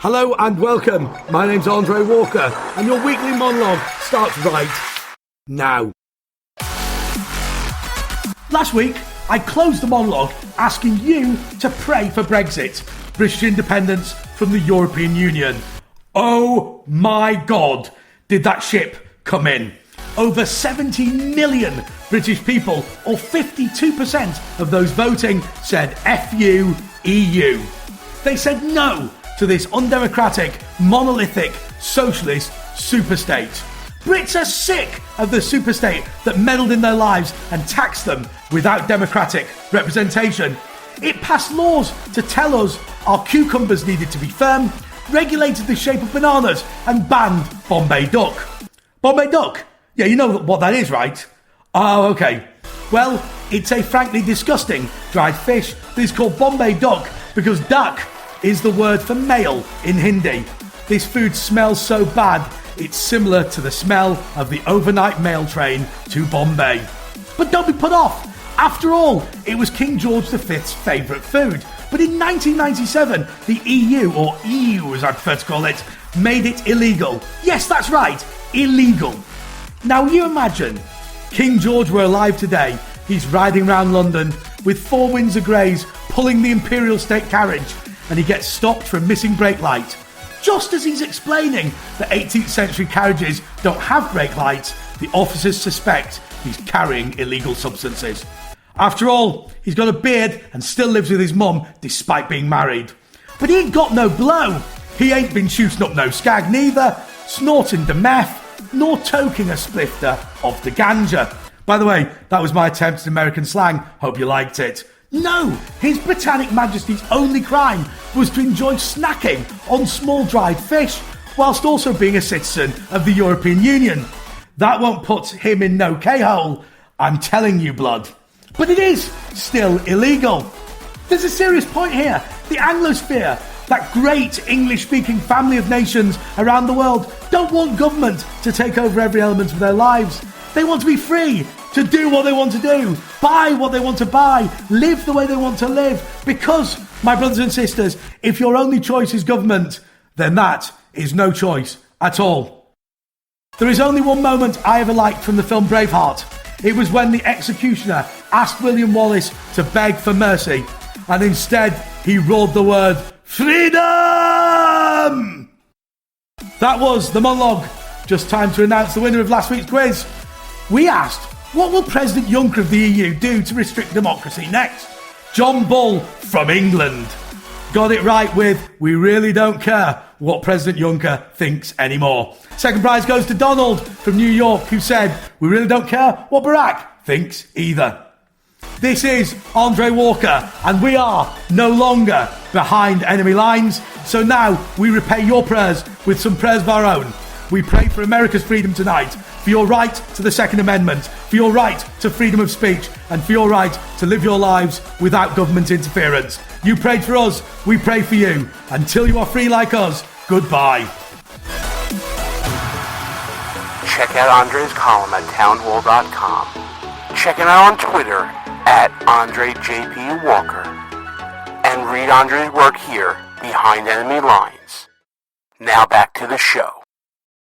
Hello and welcome. My name's Andre Walker, and your weekly monologue starts right now. Last week, I closed the monologue asking you to pray for Brexit, British independence from the European Union. Oh my God, did that ship come in? Over 70 million British people, or 52% of those voting, said FU EU. They said no to this undemocratic, monolithic, socialist superstate. Brits are sick of the superstate that meddled in their lives and taxed them without democratic representation. It passed laws to tell us our cucumbers needed to be firm, regulated the shape of bananas, and banned Bombay duck. Bombay duck? Yeah, you know what that is, right? Oh, okay. Well, it's a frankly disgusting dried fish that is called Bombay duck because duck is the word for male in Hindi. This food smells so bad, it's similar to the smell of the overnight mail train to Bombay. But don't be put off. After all, it was King George V's favourite food. But in 1997, the EU, or EU as I prefer to call it, made it illegal. Yes, that's right, illegal. Now you imagine, King George were alive today, he's riding around London with 4 Windsor Greys pulling the Imperial State carriage, and he gets stopped for a missing brake light. Just as he's explaining that 18th century carriages don't have brake lights, the officers suspect he's carrying illegal substances. After all, he's got a beard and still lives with his mum despite being married. But he ain't got no blow. He ain't been shooting up no skag neither, snorting the meth, nor toking a splifter of the ganja. By the way, that was my attempt at American slang. Hope you liked it. No, His Britannic Majesty's only crime was to enjoy snacking on small dried fish, whilst also being a citizen of the European Union. That won't put him in no K-hole, I'm telling you, blood. But it is still illegal. There's a serious point here. The Anglosphere, that great English-speaking family of nations around the world, don't want government to take over every element of their lives. They want to be free to do what they want to do, buy what they want to buy, live the way they want to live. Because, my brothers and sisters, if your only choice is government, then that is no choice at all. There is only one moment I ever liked from the film Braveheart. It was when the executioner asked William Wallace to beg for mercy, and instead he roared the word, freedom! That was the monologue. Just time to announce the winner of last week's quiz. We asked, what will President Juncker of the EU do to restrict democracy next? John Bull from England got it right with, we really don't care what President Juncker thinks anymore. Second prize goes to Donald from New York, who said, we really don't care what Barack thinks either. This is Andre Walker, and we are no longer behind enemy lines. So now we repay your prayers with some prayers of our own. We pray for America's freedom tonight, for your right to the Second Amendment, for your right to freedom of speech, and for your right to live your lives without government interference. You prayed for us, we pray for you. Until you are free like us, goodbye. Check out Andre's column at townhall.com. Check him out on Twitter at AndreJPWalker. And read Andre's work here, Behind Enemy Lines. Now back to the show.